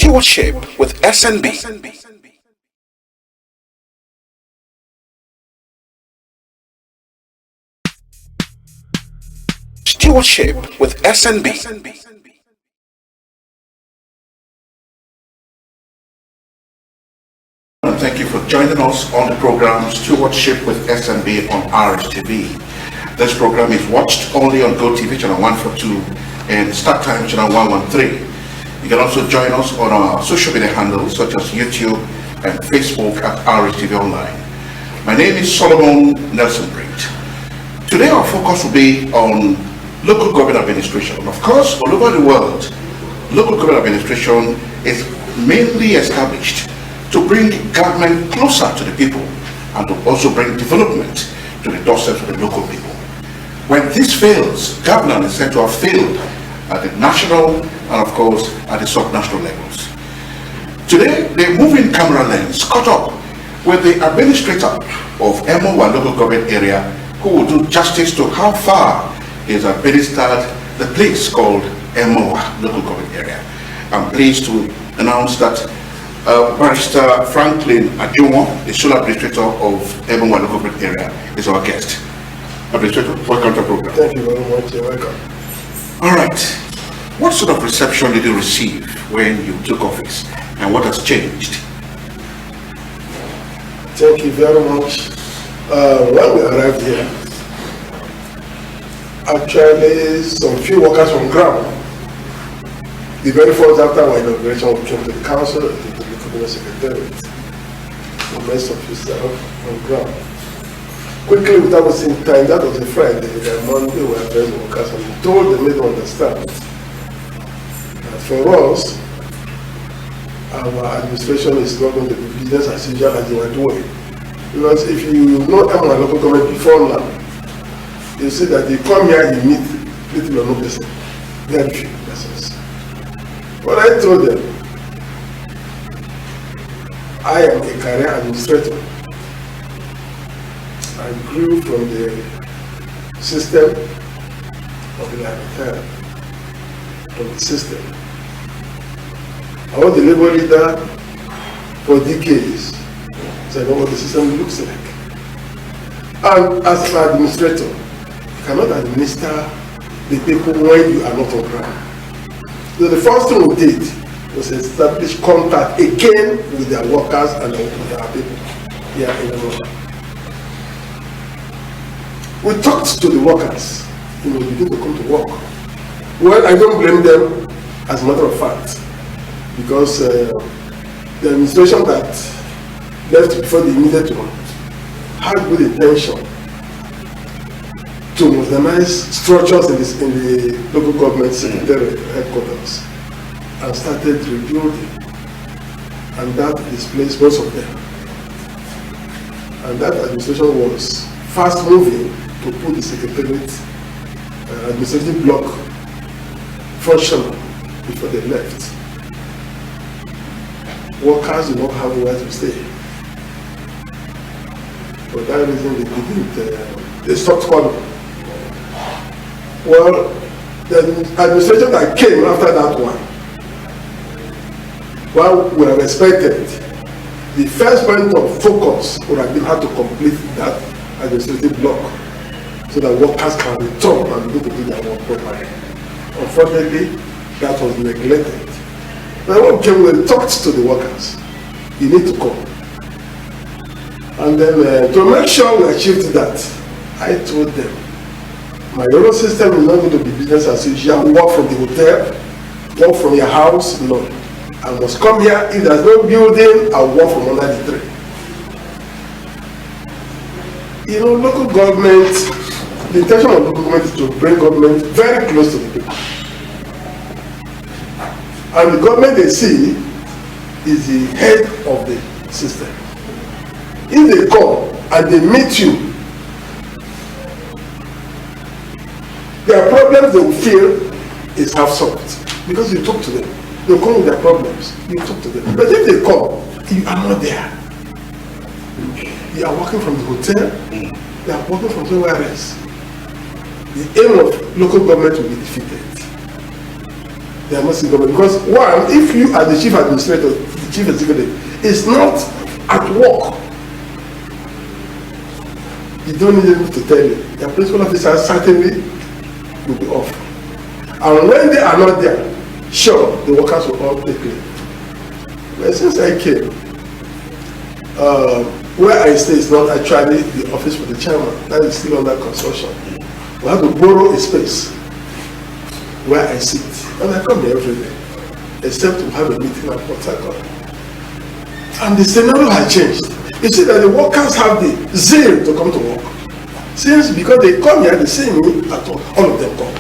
Stewardship with SNB. Stewardship with SNB. Thank you for joining us on the program Stewardship with SNB on RTV. This program is watched only on GoTV channel 142 and Start Time channel 113. You can also join us on our social media handles such as YouTube and Facebook at RTV Online. My name is Solomon Nelson Brent. Today our focus will be on local government administration. Of course, all over the world, local government administration is mainly established to bring government closer to the people and to also bring development to the doorsteps of the local people. When this fails, governance is said to have failed at the national and of course at the sub-national levels. Today, the moving camera lens caught up with the administrator of EMOHUA local government area who will do justice to how far he has administered the place called EMOHUA local government area. I'm pleased to announce that Barrister Franklin AJINWOR, the sole administrator of EMOHUA local government area, is our guest. Administrator, welcome to the program. Thank you very much. You're welcome. All right. What sort of reception did you receive when you took office, and what has changed? Thank you very much. When we arrived here, actually some few workers from ground, the very first after our inauguration, we came to the council, to the cabinet secretariat, the rest of us on ground. Quickly, without wasting time, that was a Friday, the Monday we were very workers, and we told them, made them understand that for us, our administration is not going to be business as usual as they were doing. Because if you know EMOHUA local government before now, you see that they come here, you meet little or no person, very few persons. But I told them, I am a career administrator. I grew from the system of the habitat, from the system. I was the labor leader for decades, so I know what the system looks like. And as an administrator, you cannot administer the people when you are not on ground. So the first thing we did was establish contact again with their workers and with our people here in the world. We talked to the workers, they begin to come to work. Well, I don't blame them, as a matter of fact, because the administration that left before the immediate one had good intention to modernize structures in the local government secretariat headquarters and started rebuilding, and that displaced most of them. And that administration was fast moving to put the secretariat administrative block functional before they left. Workers do not have where to stay. For that reason, they stopped calling. Well, the administration that came after that one, well, we have expected, the first point of focus would have been how to complete that administrative block so that workers can return and be able to do their work properly. Unfortunately, that was neglected. But when we came, we talked to the workers. You need to come. And then to make sure we achieved that, I told them, my own system is not going to be business as usual. Work from the hotel, work from your house, no. I must come here. If there's no building, I'll work from under the tree. You know, local government, the intention of local government is to bring government very close to the people. And the government they see is the head of the system. If they come and they meet you, their problems they will feel is half solved because you talk to them. They'll come with their problems. You talk to them. But if they come, you are not there. You are working from the hotel. They are working from somewhere else. The aim of local government will be defeated. They are not seeing government. Because one, if you are the chief administrator, the chief executive, is not at work, you don't need them to tell you. Your principal officer certainly will be off. And when they are not there, sure, the workers will all take leave. But since I came, where I stay is not actually the office for the chairman. That is still under construction. We have to borrow a space where I sit. And I come here every day, except to have a meeting at Port Harcourt. And the scenario has changed. You see that the workers have the zeal to come to work. Since because they come here, they see me at all of them come.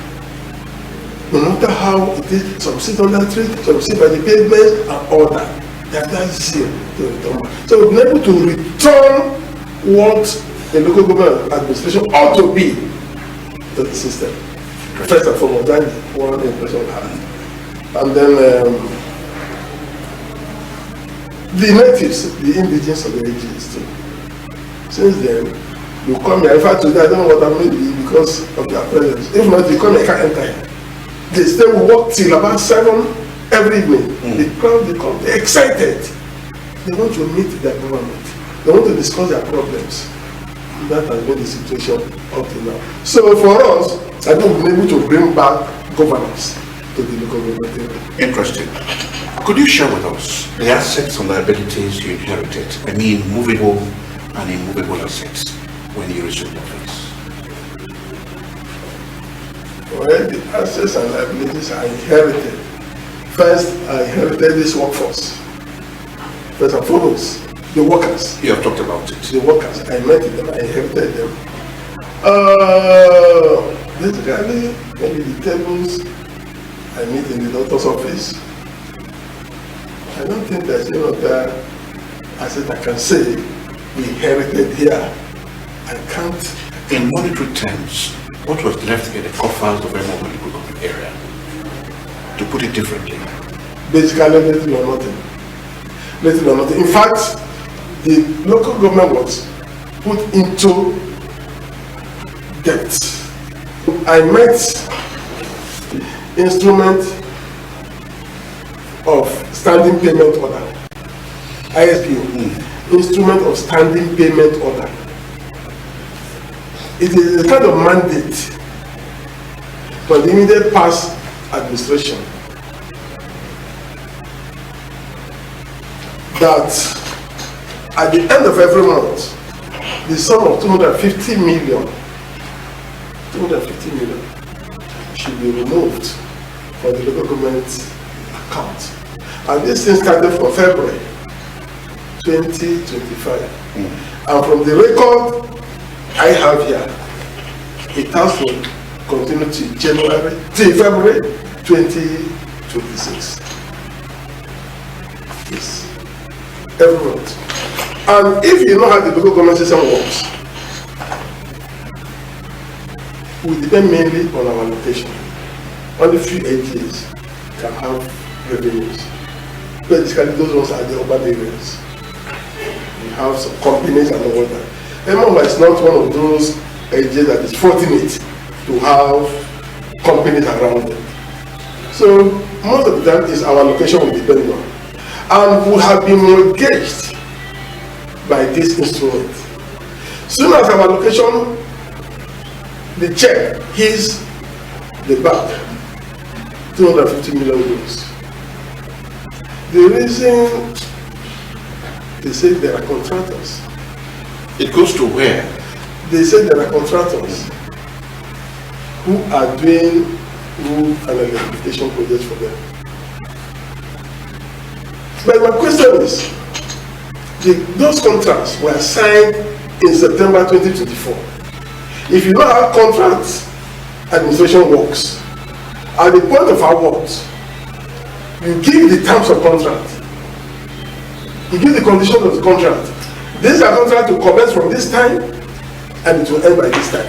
No matter how it is, some sit on that tree, some sit by the pavement and all that. They have that zeal to return. So we've been able to return what the local government administration ought to be to the system. First and foremost, that's one impression I had. And then the natives, the indigenous of the AJs too. Since then, you come here. In fact, today I don't know what I may be because of their presence. If not, you come here, can't enter here. They stay, we walk till about 7 every evening. The crowd, they come, they're excited. They want to meet their government. They want to discuss their problems. And that has been the situation up to now. So for us, I think we've been able to bring back governance to the local government area. Interesting. Could you share with us the assets and liabilities you inherited? I mean, movable and immovable assets when you resumed office. Well, the assets and liabilities I inherited. First, I inherited this workforce. First and foremost, the workers. You have talked about it. The workers, I met them, I inherited them. Basically, maybe the tables I meet in the doctor's office. I don't think there's any other asset I can say we inherited here. I can't. In monetary terms, what was left in the coffers of EMOHUA area? To put it differently. Basically, little or nothing. Little or nothing. In fact, the local government was put into debt. I met instrument of standing payment order. ISPO. Instrument of standing payment order. It is a kind of mandate for the immediate past administration that at the end of every month, the sum of 250 million should be removed from the local government account. And this thing started from February 2025. And from the record I have here, it has to continue till February 2026. Yes. Every month. And if you know how the local government system works, we depend mainly on our location. Only few AJs can have revenues. Basically, those ones are the urban areas. We have some companies and all that. EMOHUA is not one of those AJs that is fortunate to have companies around them. So most of the time is our location we depend on. And we have been mortgaged by this instrument. Soon as our location, the check hits the bank, 250 million euros. The reason they say there are contractors. It goes to where? They say there are contractors who are doing road and electrification projects for them. But my question is, those contracts were signed in September 2024. If you know how contract administration works, at the point of awards, you give the terms of contract, you give the conditions of the contract. This is a contract to commence from this time and it will end by this time.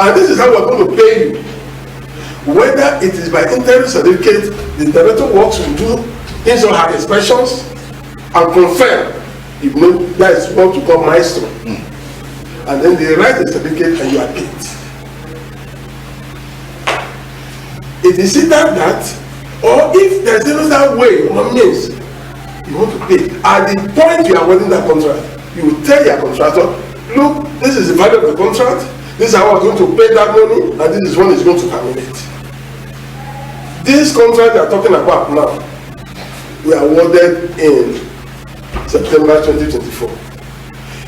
And this is how we're going to pay you. Whether it is by interim certificate, the director of works will do his or her inspections and confirm. You know, that is what we call milestone. And then they write the certificate and you are paid. It is either that Or if there's another way or means you want to pay, at the point you are awarding that contract, you will tell your contractor, look, this is the value of the contract, this is how we're going to pay that money, and this is when it's going to terminate. This contract we are talking about now, we are awarded in September 2024.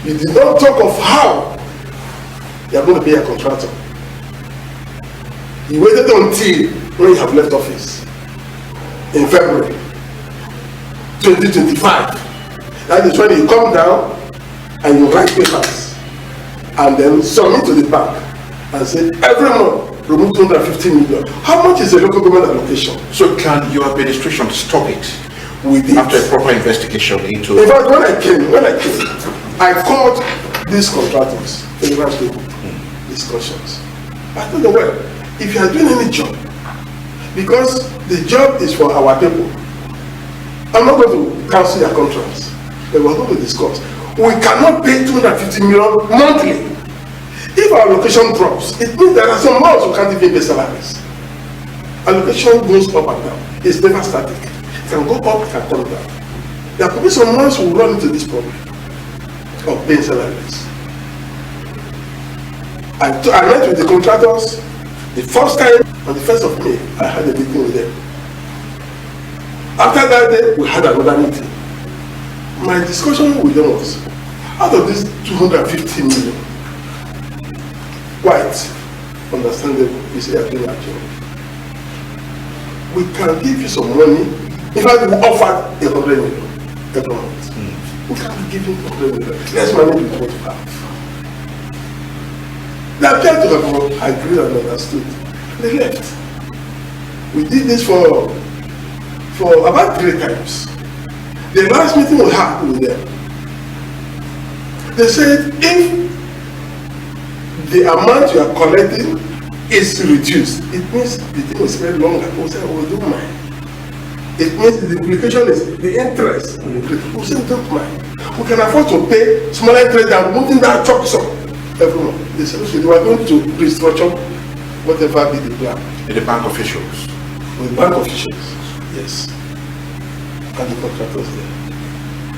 You did not talk of how you are going to pay a contractor. You waited until when you have left office in February 2025. That is when you come down and you write papers and then submit to the bank and say every month remove 250 million. How much is the local government allocation? So can your administration stop it? We did. After a proper investigation into... In fact, when I came, I called these contractors in the last discussions. I told them, well, if you are doing any job, because the job is for our people, I'm not going to cancel your contracts, but we're going to discuss. We cannot pay 250 million monthly. If our allocation drops, it means there are some months we can't even pay salaries. Allocation goes up and down. It's never static. It can go up, it can come down. There could be some months we will run into this problem of paying salaries. I met with the contractors the first time on the 1st of May. I had a meeting with them. After that day, we had another meeting. My discussion with them was, out of this 250 million, quite understandable, you say you're doing our job. We can give you some money. In fact, we offered 100 million every month. We can't give you 100 million. Let's manage with what we have. They appeared to have agreed and understood. They left. We did this for about 3 times. The last meeting we had with them, they said if the amount you are collecting is reduced, it means the thing will spread longer. We say, we don't mind. It means the implication is the interest will increase. We say, we don't mind. We can afford to pay smaller interest than moving that chop sum every month. They said, okay, we are going to restructure whatever be the plan. In the bank officials? With bank officials, yes. And the contractors there.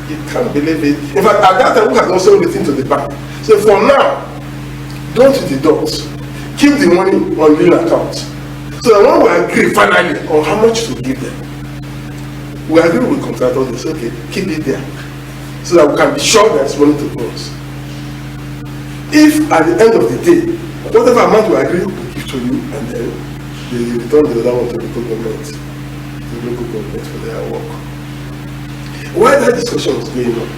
You can't believe it. In fact, at that time, we had also written to the bank. So for now, don't deduct. Keep the money on your account. So that when we agree finally on how much to give them, we agree with contractors, they say, okay, keep it there. So that we can be sure there's money to us. If at the end of the day, whatever amount we agree, we give to you, and then they return the other one to the local government for their work. While that discussion was going on,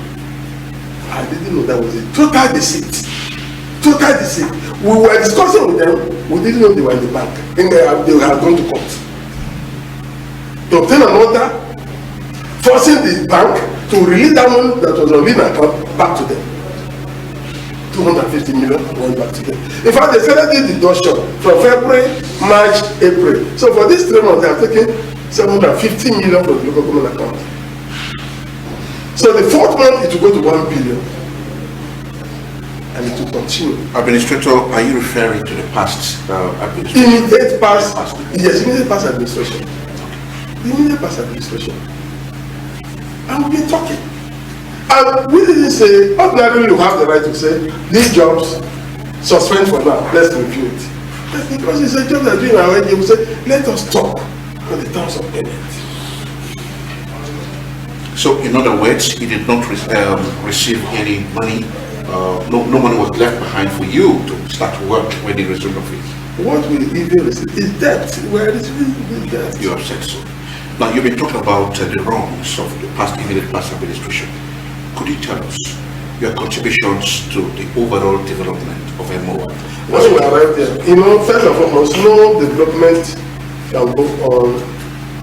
I didn't know that was a total deceit. Total deceit. We were discussing with them, we didn't know they were in the bank. And they were going to court. To obtain an order, forcing the bank to release that money that was on the account back to them. 250 million went back to them. In fact, they started the deduction from February, March, April. So for these 3 months, they are taking 750 million from the local government account. So the 4th month, it will go to 1 billion. And it will continue. Administrator, are you referring to the past administration? Immediate past, yes, immediate past administration. The immediate past administration. And we've been talking. And we didn't say, ordinarily you have the right to say, these jobs, suspend for now, let's review it. But because it's a job they're doing already, we say, let us talk on the terms of payment. So, in other words, he did not receive any money, no money was left behind for you to start work when he resumed office. What we even receive is debt. Where is the debt? You have said so. Now, you've been talking about the wrongs of the past, immediate past administration. Could you tell us your contributions to the overall development of EMOHUA? When we arrived there, first and foremost, no development can go on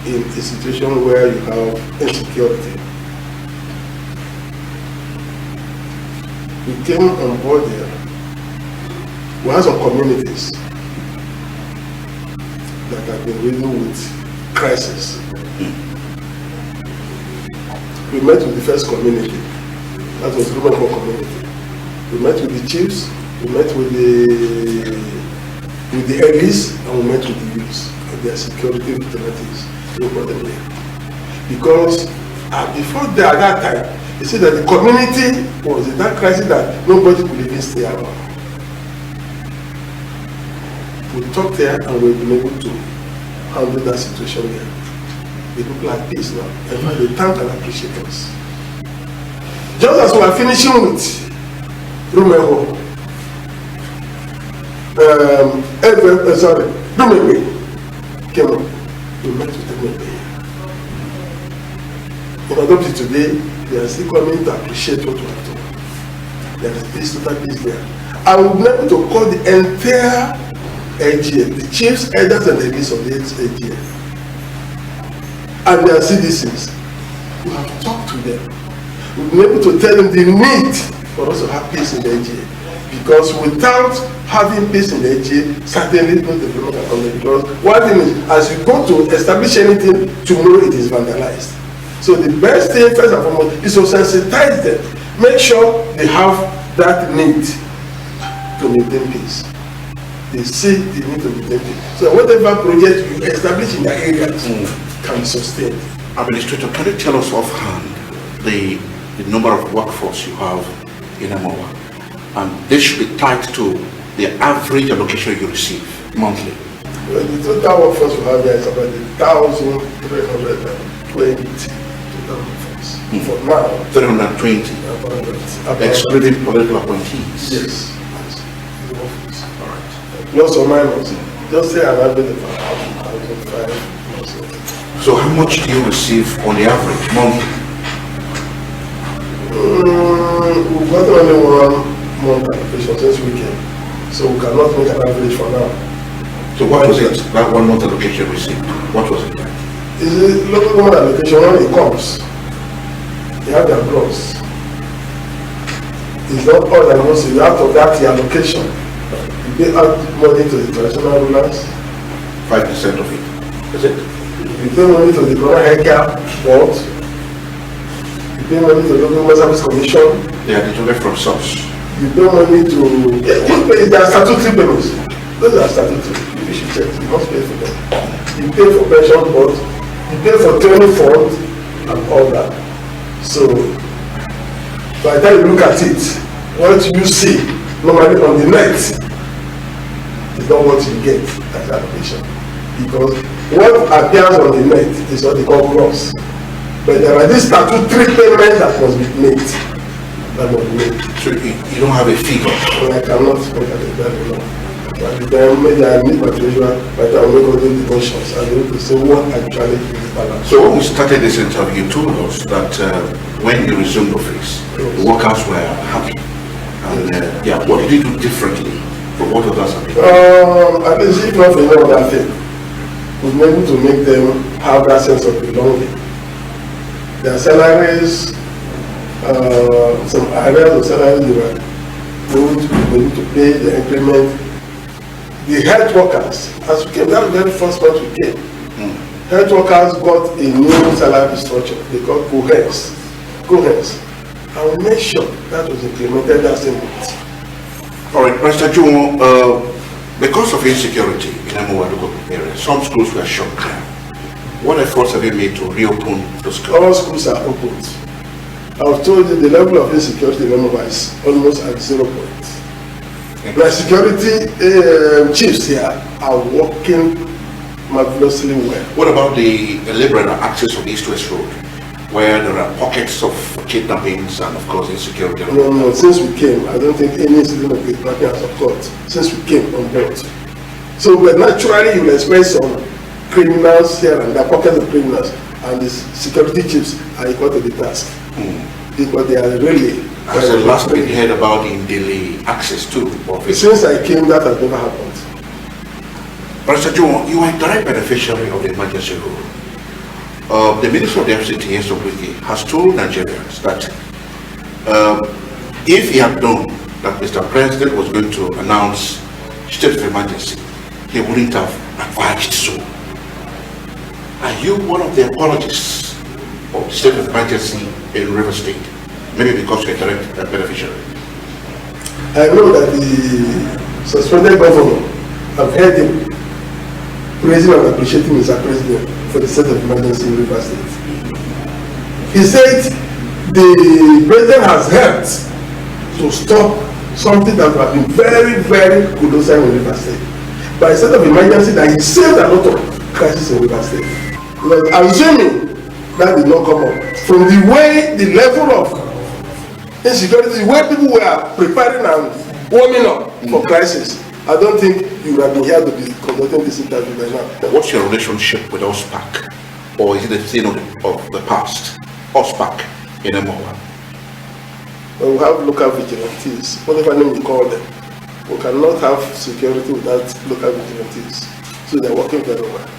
in a situation where you have insecurity. We came on board there. We have some communities that have been dealing with crisis. We met with the first community. That was the Ruben community. We met with the chiefs, we met with the elders, and we met with the youths and their security vigilantes. Nobody there. Because before that, at that time, they said that the community was in that crisis that nobody could even stay around. We talked there and we've been able to handle that situation there. The people are at peace now. And they thank and appreciate us. Just as we are finishing with Rumego, Rumego came on. We met with Rumego. In Adopted today, they are still coming to appreciate what we have done. There is this total peace there. I would be able to call the entire AGM, the chiefs, elders, and ladies of the AGM, and their citizens. We have talked to them. We've been able to tell them the need for us to have peace in the AGM. Because without having peace in the AGM, certainly no development can come. Because one thing is, as you go to establish anything, tomorrow it is vandalized. So the best thing, first and foremost, is to sensitize them. Make sure they have that need to maintain peace. They see the need to maintain peace. So whatever project you establish in their areas can be sustained. Administrator, can you tell us offhand the number of workforce you have in EMOHUA? And this should be tied to the average allocation you receive monthly. Well, the total workforce we have here is about 1,320 total workforce. For now, 320, excluding political appointees. Yes. The workforce. All right. Plus or minus, just say an average of 1,500. So how much do you receive on the average monthly? We've got only 1 month allocation since we came, so we cannot make an average for now. So what was it, that 1 month allocation received? What was it like? Is it local government allocation when it comes? They have their gross. It's not all that most, you out of that allocation. You pay out money to the traditional rulers. 5% of it, is it? You pay money to the Corona Healthcare Board. You pay money to the Local Government Service Commission. They are deducted from source. You pay money to, there are statutory payments. Those are statutory. You should check. You must pay for them. You pay for pension board. You pay for training fund and all that. So, by the time you look at it, what you see normally on the net is not what you get as allocation. Because what appears on the net is what they call gross. But there are these statutory payments that must be made. So you don't have a figure? Well, I cannot make a very long. But then maybe I need my treasurer, but I will make all the devotions and be able to say what actually is balance. So when we started this interview, you told us that when you resumed office, the workers were happy. And yeah, what did you do differently from what others have been doing? At least if not for any other thing, we've been able to make them have that sense of belonging. Their salaries, some areas of salaries they were going to be able to pay the increment. The health workers, as we came, that was the very first month we came. Health workers got a new salary structure. They got cohorts. I will make sure that was implemented that same month. All right, Mr. Jomo, because of insecurity in EMOHUA local area, some schools were shut down. What efforts have you made to reopen the schools? All schools are opened. I've told you the level of insecurity in EMOHUA is almost at 0 point. The security chiefs here are working marvelously well. What about the liberal access of East-West Road, where there are pockets of kidnappings and of course insecurity? No, since we came, I don't think any incident of kidnapping has occurred since we came on board. So but naturally you will expect some criminals here and there, pockets of criminals, and the security chiefs are equal to the task. Because they are really... As the last we heard about the daily access to office. Since I came, that has never happened. Mr. Jomo, you are a direct beneficiary of the emergency rule. The Minister of the FCT, has told Nigerians that if he had known that Mr. President was going to announce state of emergency, he wouldn't have advised so. Are you one of the apologists of the state of emergency in River State? Maybe because you're a direct beneficiary. I know that the suspended governor, I've heard him praising and appreciating Mr. President for the state of emergency in Rivers State. He said the president has helped to stop something that would have been very, very colossal in Rivers State. By a state of emergency, that he saved a lot of crises in Rivers State. But assuming that did not come up, from the way, the level of insecurity, the way people were preparing and warming up for crisis, I don't think you would have been here to be conducting this interview by now. What's your relationship with OSPAC? Or is it a thing of the past? OSPAC in EMOHUA? Well, we have local vigilantes, whatever name you call them. We cannot have security without local vigilantes. So they're working very well.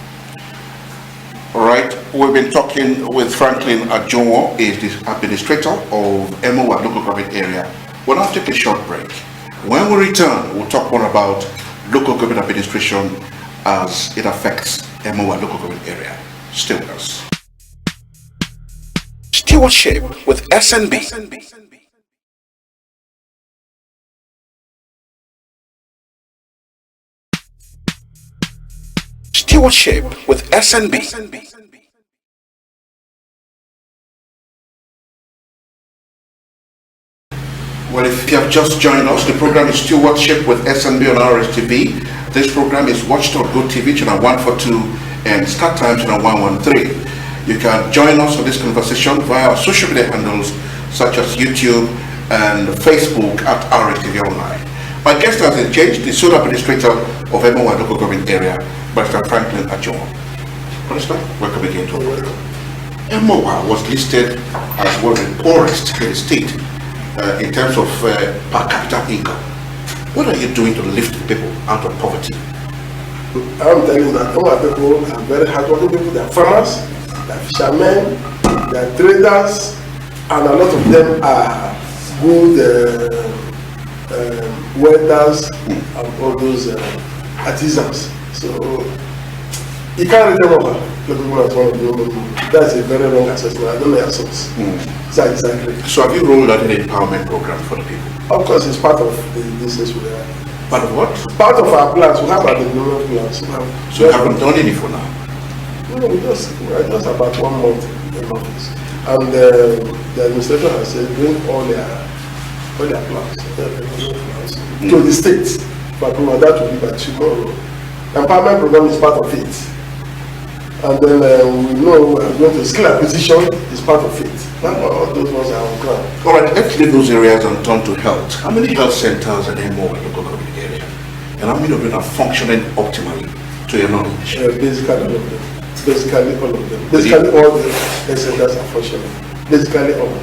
All right, we've been talking with Franklin AJINWOR, is the administrator of EMOHUA local government area. We'll now take a short break. When we return, we'll talk more about local government administration as it affects EMOHUA local government area. Stay with us. Stewardship with SNB. Stewardship with SNB. Well, if you have just joined us, the program is Stewardship with SNB on RSTV. This program is watched on GoTV channel 142 and Start Time channel 113. You can join us on this conversation via our social media handles such as YouTube and Facebook at RSTV Online. My guest has engaged the sole administrator of EMOHUA local government area, Mr. Franklin AJINWOR. Minister, welcome again to our program. EMOHUA was listed as one of the poorest in the state in terms of per capita income. What are you doing to lift people out of poverty? I'm telling you that all our people are very hardworking people. They are farmers, they are fishermen, they are traders, and a lot of them are good welders and all those artisans. So you can't read them over. That's a very wrong assessment. I don't know your source. Exactly. So have you rolled out an empowerment program for the people? Of course, it's part of the business we are. Part of what? Part of our plans. We have our development plans. So you haven't done any for now? No, we are just about 1 month in office. And the administration has said bring all their plans, to the state for approval. That will be by tomorrow. Empowerment program is part of it. And then we know we are going to skill acquisition is part of it. All those ones are on ground. All right, let's leave those areas and turn to health. How many health centers are there more in the local government area? And how many of them are functioning optimally to your knowledge? Basically all of them. Basically all of them. Basically all the health centers are functioning. Basically all.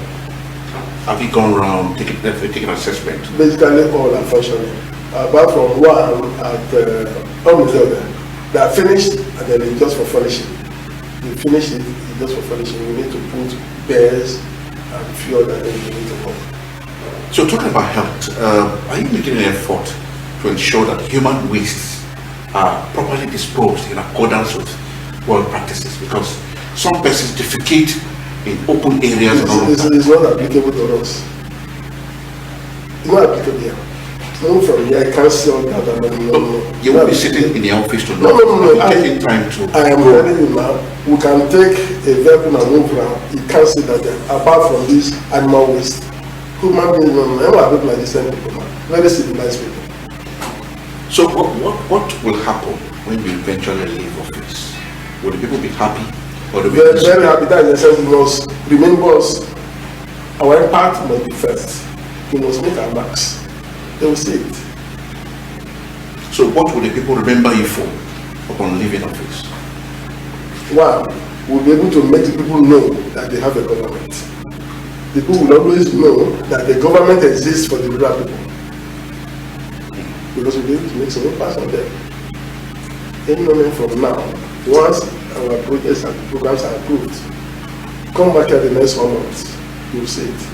Have you gone around taking an assessment? Basically all are functioning. Apart from one at almost there. They are finished and then it's just for furnishing. You finish it, it's just for furnishing. We need to put bears and a few other things we need to put. So talking about health, are you making an effort to ensure that human wastes are properly disposed in accordance with world practices? Because some persons defecate in open areas and all of that. It's not applicable to us. It's not applicable here. Move from here, I can't see all that. No. You will be sitting in the office to No. taking time to I am telling you now, we can take a vehicle and move around. You can't see that there. Apart from this animal waste. Human beings, never people like this people. Very civilized people. So what will happen when you eventually leave office? Will the people be happy? Or will Very, very happy. That is the sense we must remember us. Our impact must be first. We must make our marks. They will see it. So what will the people remember you for upon leaving office? One, we'll be able to make the people know that they have a government. The people will always know that the government exists for the rural people. Because we'll be able to make some impact on them. Any moment from now, once our projects and programs are approved, come back at the next 1 month, you'll see it.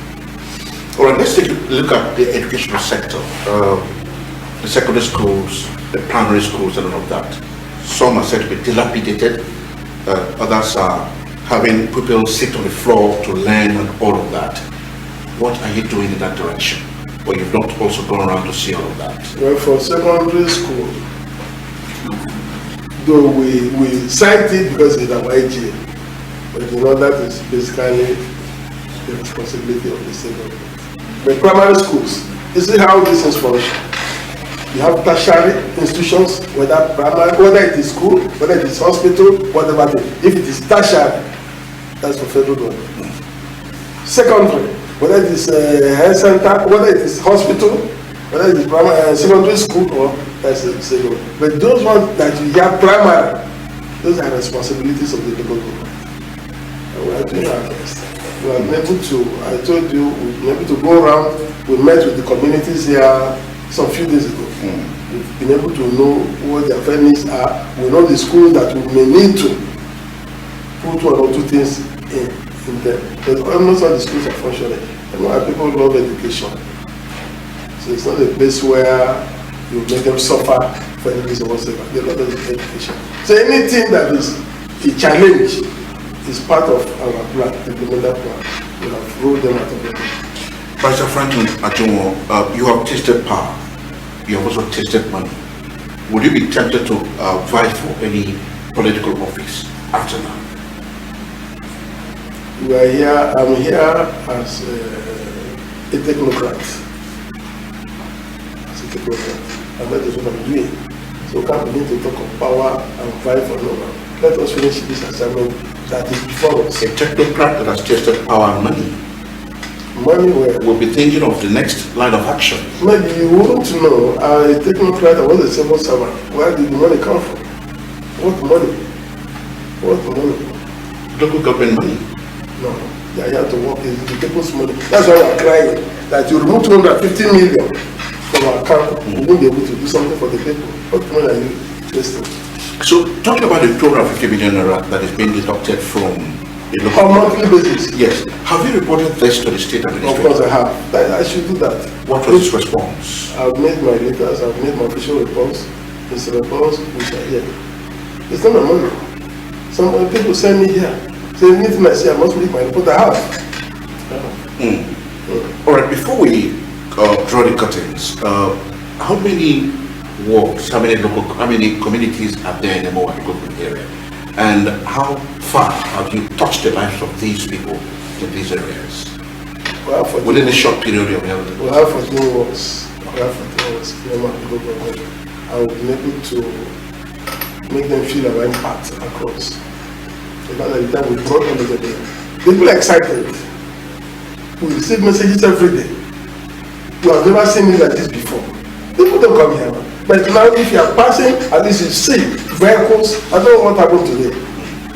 All right, let's take a look at the educational sector, the secondary schools, the primary schools, and all of that. Some are said to be dilapidated, others are having people sit on the floor to learn and all of that. What are you doing in that direction? Or you've not also gone around to see all of that? Well, for secondary school, though we cite it because it's our AGA, but that is basically the responsibility of the state government. But primary schools, this is how this is function. You have tertiary institutions, whether primary, whether it is school, whether it is hospital, whatever. If it is tertiary, that's for federal government. Secondary, whether it is a health center, whether it is hospital, whether it is primary, secondary school, or that's the state government. But those ones that you have primary, those are responsibilities of the local government. And we are doing our best. We are able to, I told you, we've been able to go around. We met with the communities here some few days ago. We've been able to know what their needs are. We know the schools that we may need to put one or two things in them. But almost all the schools are functioning. You know, people love education. So it's not a place where you make them suffer for any reason whatsoever. They love education. So anything that is a challenge is part of our plan, the implemental plan. We have rolled them out of it. Pastor Franklin AJINWOR, you have tasted power. You have also tasted money. Would you be tempted to vie for any political office after now? We are here. I'm here as a technocrat. And that is what I'm doing. So we can't begin to talk of power and vie for no one. Let us finish this assignment that is before us. A technocrat that has tasted power and money Money where? will be thinking of the next line of action. Maybe you wouldn't know. A technocrat, I was a civil servant. Where did the money come from? What money? What money? Local government money. No, they are here to work in the people's money. That's why we are crying that you remove 250 million from our account, we won't be able to do something for the people. What money are you wasting? So, talking about the 250 million naira that is being deducted from the local On monthly basis? Yes. Have you reported this to the state administration? Of course I have. I should do that. What was his response? I've made my letters, I've made my official reports. It's a response which I hear. It's not my money. Some people send me here. Say anything I say, I must make my report. I have. All right, before we draw the curtains, how many wards, how many communities are there in the EMOHUA local area? And how far have you touched the lives of these people in these areas? Within a short period of health? We have 14 wards. We have 14 wards. I will be able to make them feel our impact across. By the time we brought them together, people are excited. We receive messages every day. You have never seen me like this before. People don't come here. But now if you are passing, at least you see vehicles. I don't know what happened today.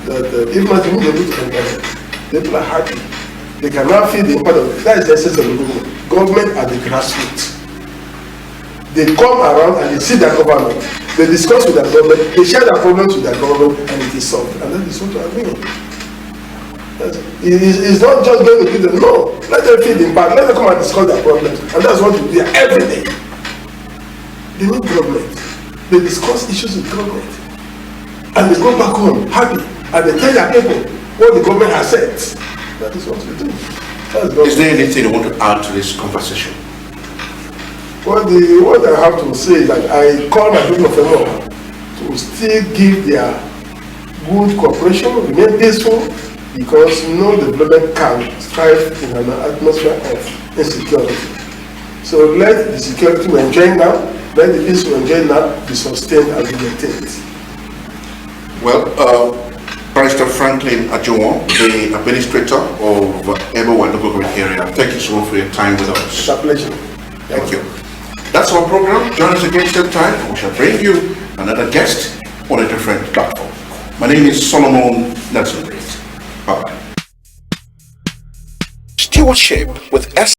That if not, you won't be able to enter. People are happy. They can now feel the impact of it. That is the essence of the government. Government at the grassroots. They come around and they see their government. They discuss with their government. They share their problems with their government, and it is solved. And that is what we are doing. It's not just going to be the no. Let them feel the impact. Let them come and discuss their problems. And that's what we do every day. They need government. They discuss issues with government. And they go back home happy. And they tell their people what the government has said. That is what we do. Is there anything you want to add to this conversation? What I have to say is that I call my people of EMOHUA to still give their good cooperation, remain peaceful, because no development can thrive in an atmosphere of insecurity. So let the security we enjoy now, let the peace we enjoy now be sustained and be maintained. Well, Pastor Franklin AJINWOR, the administrator of EMOHUA local government area, thank you so much for your time with us. It's a pleasure. Thank you. That's our program. Join us again same time. We shall bring you another guest on a different platform. My name is Solomon Nelson. Bye-bye. Stewardship with